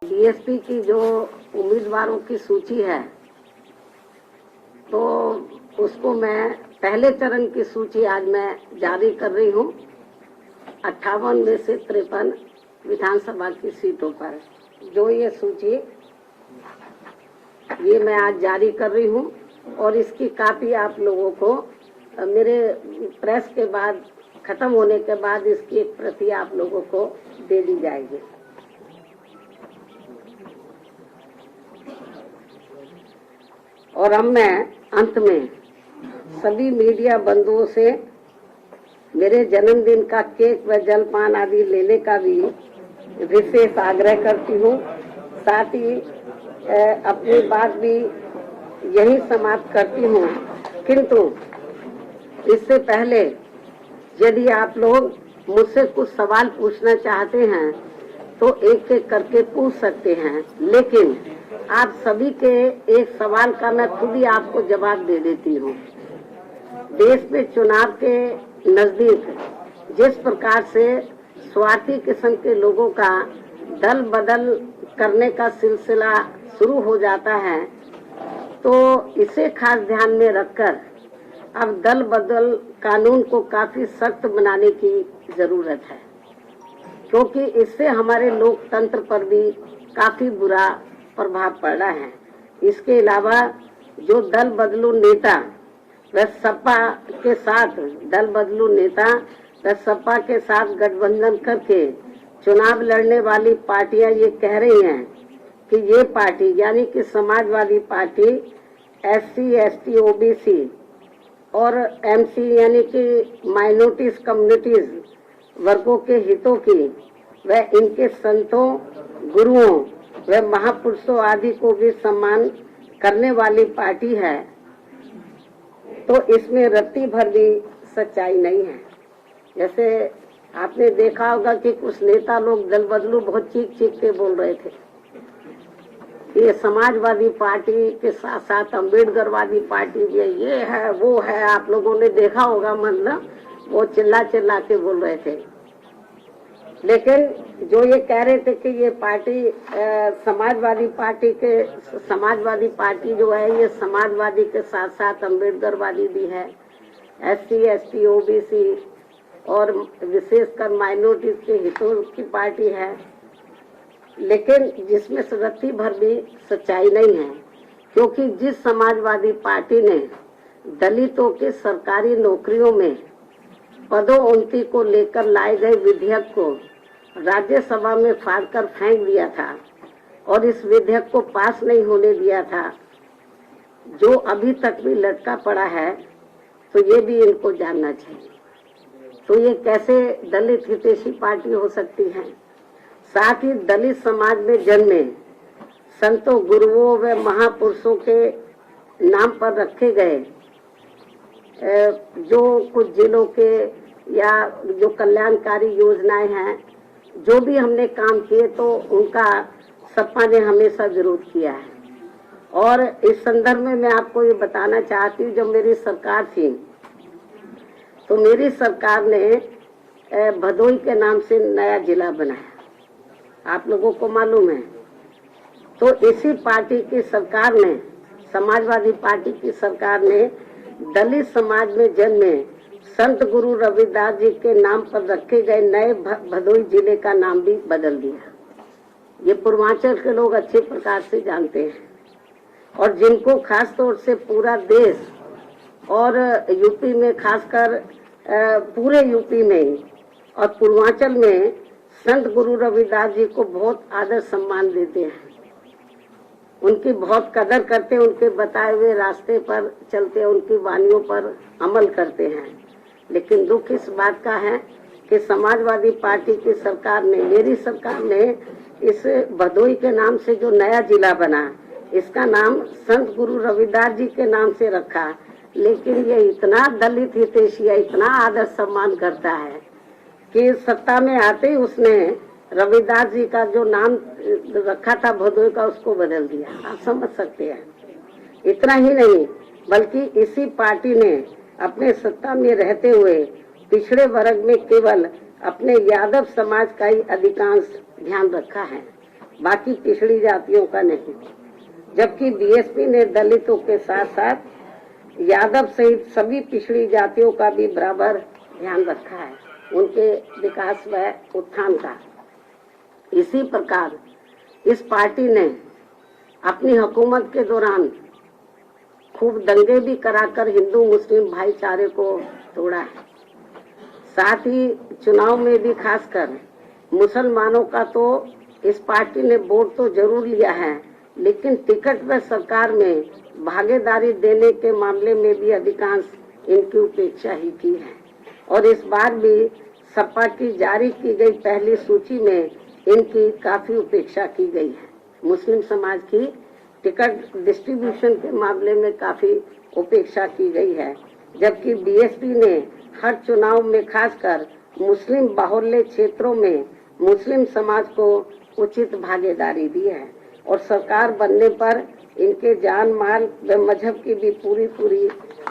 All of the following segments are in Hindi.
बीएसपी की जो उम्मीदवारों की सूची है, तो उसको मैं पहले चरण की सूची आज मैं जारी कर रही हूँ। 58 में से 53 विधानसभा की सीटों पर जो ये सूची ये मैं आज जारी कर रही हूँ और इसकी कॉपी आप लोगों को मेरे प्रेस के बाद खत्म होने के बाद इसकी एक प्रति आप लोगों को दे दी जाएगी। और अब मैं अंत में सभी मीडिया बंधुओं से मेरे जन्मदिन का केक व जलपान आदि लेने का भी विशेष आग्रह करती हूँ। साथ ही अपनी बात भी यही समाप्त करती हूँ, किंतु इससे पहले यदि आप लोग मुझसे कुछ सवाल पूछना चाहते हैं तो एक एक करके पूछ सकते हैं, लेकिन आप सभी के एक सवाल का मैं खुद ही आपको जवाब दे देती हूँ। देश में चुनाव के नजदीक जिस प्रकार से स्वार्थी किस्म के लोगों का दल बदल करने का सिलसिला शुरू हो जाता है, तो इसे खास ध्यान में रखकर अब दल बदल कानून को काफी सख्त बनाने की जरूरत है, क्योंकि इससे हमारे लोकतंत्र पर भी काफी बुरा प्रभाव पड़ रहा है। इसके अलावा जो दल बदलू नेता व सपा के साथ गठबंधन करके चुनाव लड़ने वाली पार्टियां ये कह रही हैं कि ये पार्टी यानी कि Samajwadi party SC, ST, OBC और MC यानी कि माइनॉरिटीज कम्युनिटीज वर्गों के हितों की व इनके संतों, गुरुओं व महापुरुषों आदि को भी सम्मान करने वाली पार्टी है, तो इसमें रत्ती भर भी सच्चाई नहीं है। जैसे आपने देखा होगा कि कुछ नेता लोग दल बदलू बहुत चीख चीख के बोल रहे थे, ये समाजवादी पार्टी के साथ साथ अम्बेडकरवादी पार्टी भी है, ये है वो है। आप लोगों ने देखा होगा, मतलब वो चिल्ला चिल्ला के बोल रहे थे। लेकिन जो ये कह रहे थे कि ये पार्टी समाजवादी पार्टी जो है ये समाजवादी के साथ साथ अम्बेडकरवादी भी है, SC, ST, OBC और विशेषकर माइनॉरिटीज के हितों की पार्टी है, लेकिन जिसमें रत्ती भर भी सच्चाई नहीं है। क्योंकि जिस समाजवादी पार्टी ने दलितों के सरकारी नौकरियों में पदोन्नति को लेकर लाए गए विधेयक को राज्यसभा में फाड़कर फेंक दिया था और इस विधेयक को पास नहीं होने दिया था, जो अभी तक भी लटका पड़ा है, तो ये भी इनको जानना चाहिए। तो ये कैसे दलित हितैषी पार्टी हो सकती है? साथ ही दलित समाज में जन्मे संतों, गुरुओं व महापुरुषों के नाम पर रखे गए जो कुछ जिलों के या जो कल्याणकारी योजनाएं हैं, जो भी हमने काम किए, तो उनका सपा ने हमेशा विरोध किया है। और इस संदर्भ में मैं आपको ये बताना चाहती हूँ, जब मेरी सरकार थी तो मेरी सरकार ने भदोई के नाम से नया जिला बनाया, आप लोगों को मालूम है। तो इसी पार्टी की सरकार ने, समाजवादी पार्टी की सरकार ने दलित समाज में जन्मे संत गुरु रविदास जी के नाम पर रखे गए नए भदोई जिले का नाम भी बदल दिया। ये पूर्वांचल के लोग अच्छे प्रकार से जानते हैं, और जिनको खास तौर से पूरा देश और यूपी में, खासकर पूरे यूपी में और पूर्वांचल में संत गुरु रविदास जी को बहुत आदर सम्मान देते हैं, उनकी बहुत कदर करते हैं, उनके बताए हुए रास्ते पर चलते हैं, उनकी वानियों पर अमल करते हैं। लेकिन दुख इस बात का है कि समाजवादी पार्टी की सरकार ने, मेरी सरकार ने इस भदोई के नाम से जो नया जिला बना, इसका नाम संत गुरु रविदास जी के नाम से रखा। लेकिन ये इतना दलित हितैषी है, इतना आदर सम्मान करता है कि सत्ता में आते ही उसने रविदास जी का जो नाम रखा था भदोई का, उसको बदल दिया। आप समझ सकते हैं। इतना ही नहीं, बल्कि इसी पार्टी ने अपने सत्ता में रहते हुए पिछड़े वर्ग में केवल अपने यादव समाज का ही अधिकांश ध्यान रखा है। बाकी पिछड़ी जातियों का नहीं। जबकि बीएसपी ने दलितों के साथ साथ यादव सहित सभी पिछड़ी जातियों का भी बराबर ध्यान रखा है, उनके विकास व उत्थान का। इसी प्रकार इस पार्टी ने अपनी हुकूमत के दौरान खूब दंगे भी कराकर हिंदू मुस्लिम भाईचारे को तोड़ा है। साथ ही चुनाव में भी खासकर मुसलमानों का तो इस पार्टी ने वोट तो जरूर लिया है, लेकिन टिकट व सरकार में भागीदारी देने के मामले में भी अधिकांश इनकी उपेक्षा ही की है। और इस बार भी सपा की जारी की गई पहली सूची में इनकी काफी उपेक्षा की गई है। मुस्लिम समाज की टिकट डिस्ट्रीब्यूशन के मामले में काफी उपेक्षा की गई है, जबकि बीएसपी ने हर चुनाव में खासकर मुस्लिम बाहुल्य क्षेत्रों में मुस्लिम समाज को उचित भागीदारी दी है और सरकार बनने पर इनके जान माल व मजहब की भी पूरी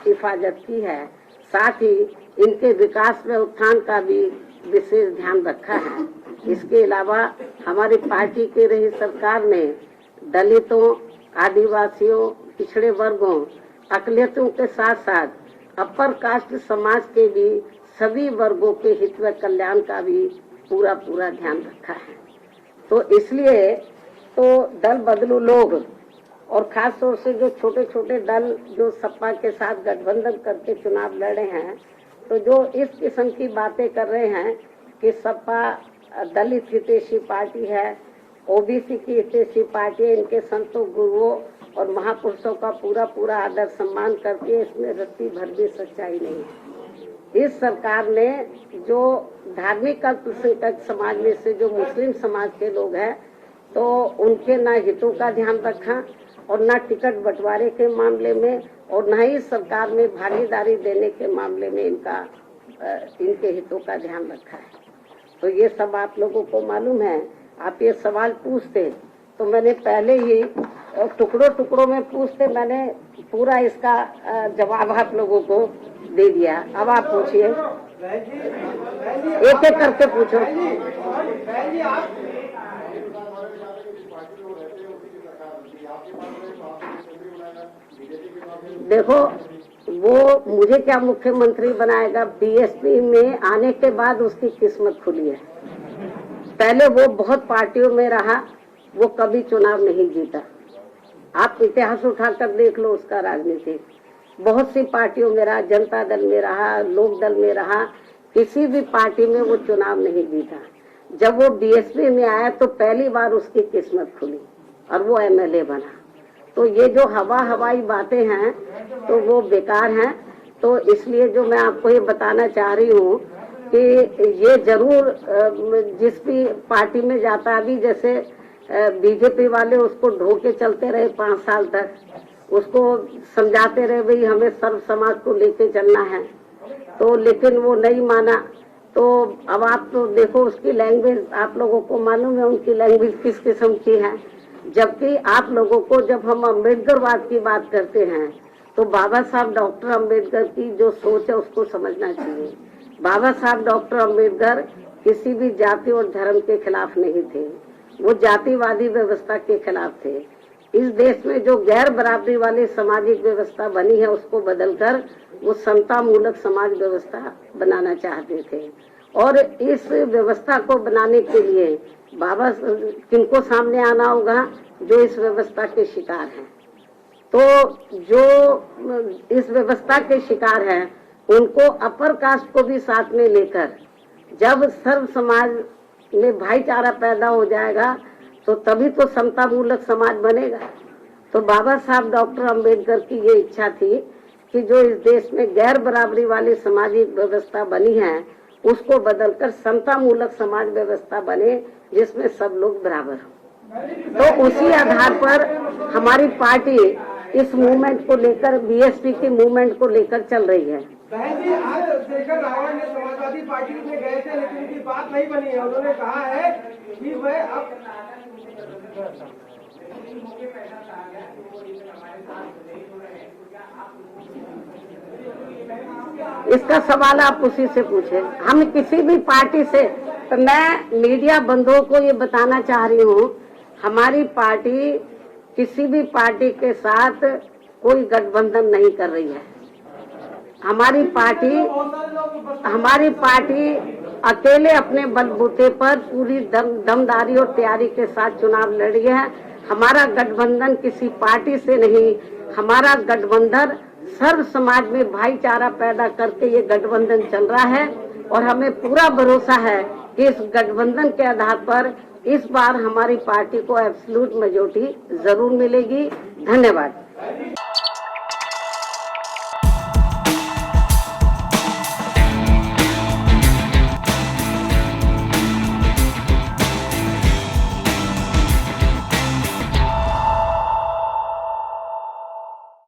हिफाजत की है। साथ ही इनके विकास व उत्थान का भी विशेष ध्यान रखा है। इसके अलावा हमारी पार्टी की रही सरकार ने दलितों, आदिवासियों, पिछड़े वर्गों, अकलियतों के साथ साथ अपर कास्ट समाज के भी सभी वर्गों के हित व कल्याण का भी पूरा ध्यान रखा है। तो इसलिए तो दल बदलू लोग और खास तौर से जो छोटे छोटे दल जो सपा के साथ गठबंधन करके चुनाव लड़े हैं, तो जो इस किस्म की बातें कर रहे हैं कि सपा दलित हितैषी पार्टी है, ओबीसी की हितैषी पार्टी है, इनके संतों, गुरुओं और महापुरुषों का पूरा आदर सम्मान करके इसमें रत्ती भर भी सच्चाई नहीं है। इस सरकार ने जो धार्मिक अल्पसंख्यक समाज में से जो मुस्लिम समाज के लोग हैं, तो उनके ना हितों का ध्यान रखा और ना टिकट बंटवारे के मामले में और ना ही सरकार में भागीदारी देने के मामले में इनके हितों का ध्यान रखा है। तो ये सब आप लोगों को मालूम है। आप ये सवाल पूछते तो मैंने पहले ही टुकड़ों में पूछते, मैंने पूरा इसका जवाब आप लोगों को दे दिया। अब आप पूछिए, एक एक करके पूछो। देखो, वो मुझे क्या मुख्यमंत्री बनाएगा, बीएसपी में आने के बाद उसकी किस्मत खुली है। पहले वो बहुत पार्टियों में रहा, वो कभी चुनाव नहीं जीता। आप इतिहास उठाकर देख लो उसका राजनीति, बहुत सी पार्टियों में रहा, जनता दल में रहा, लोक दल में रहा, किसी भी पार्टी में वो चुनाव नहीं जीता। जब वो बीएसपी में आया तो पहली बार उसकी किस्मत खुली और वो एमएलए बना। तो ये जो हवाई बातें हैं तो वो बेकार हैं। तो इसलिए जो मैं आपको ये बताना चाह रही हूँ कि ये जरूर जिस भी पार्टी में जाता, अभी जैसे बीजेपी वाले उसको ढो के चलते रहे 5 साल तक, उसको समझाते रहे भाई हमें सर्व समाज को लेके चलना है, तो लेकिन वो नहीं माना। तो अब आप तो देखो उसकी लैंग्वेज, आप लोगों को मालूम है उनकी लैंग्वेज किस किस्म की है। जबकि आप लोगों को जब हम अम्बेडकरवाद की बात करते हैं तो बाबा साहब डॉक्टर अम्बेडकर की जो सोच है उसको समझना चाहिए। बाबा साहब डॉक्टर अम्बेडकर किसी भी जाति और धर्म के खिलाफ नहीं थे, वो जातिवादी व्यवस्था के खिलाफ थे। इस देश में जो गैर बराबरी वाली सामाजिक व्यवस्था बनी है उसको बदलकर वो समता मूलक समाज व्यवस्था बनाना चाहते थे। और इस व्यवस्था को बनाने के लिए बाबा किनको सामने आना होगा, जो इस व्यवस्था के शिकार हैं। तो जो इस व्यवस्था के शिकार हैं उनको अपर कास्ट को भी साथ में लेकर जब सर्व समाज में भाईचारा पैदा हो जाएगा तो तभी तो समता मूलक समाज बनेगा। तो बाबा साहब डॉक्टर अम्बेडकर की ये इच्छा थी कि जो इस देश में गैर बराबरी वाली सामाजिक व्यवस्था बनी है उसको बदलकर समता मूलक समाज व्यवस्था बने जिसमें सब लोग बराबर हो। तो उसी आधार पर हमारी पार्टी इस मूवमेंट को लेकर, बीएसपी की मूवमेंट को लेकर चल रही है। बहन जी, आज शेखर रावण ने समाजवादी पार्टी में गए थे लेकिन उनकी बात नहीं बनी है। उन्होंने कहा है कि वह अब इसका सवाल आप उसी से पूछे। हम किसी भी पार्टी से, तो मैं मीडिया बंधुओं को ये बताना चाह रही हूँ हमारी पार्टी किसी भी पार्टी के साथ कोई गठबंधन नहीं कर रही है। हमारी पार्टी अकेले अपने बलबूते पर पूरी दमदारी और तैयारी के साथ चुनाव लड़ रही है। हमारा गठबंधन किसी पार्टी से नहीं, हमारा गठबंधन सर्व समाज में भाईचारा पैदा करके ये गठबंधन चल रहा है और हमें पूरा भरोसा है कि इस गठबंधन के आधार पर इस बार हमारी पार्टी को एब्सोल्यूट मेजॉरिटी जरूर मिलेगी। धन्यवाद।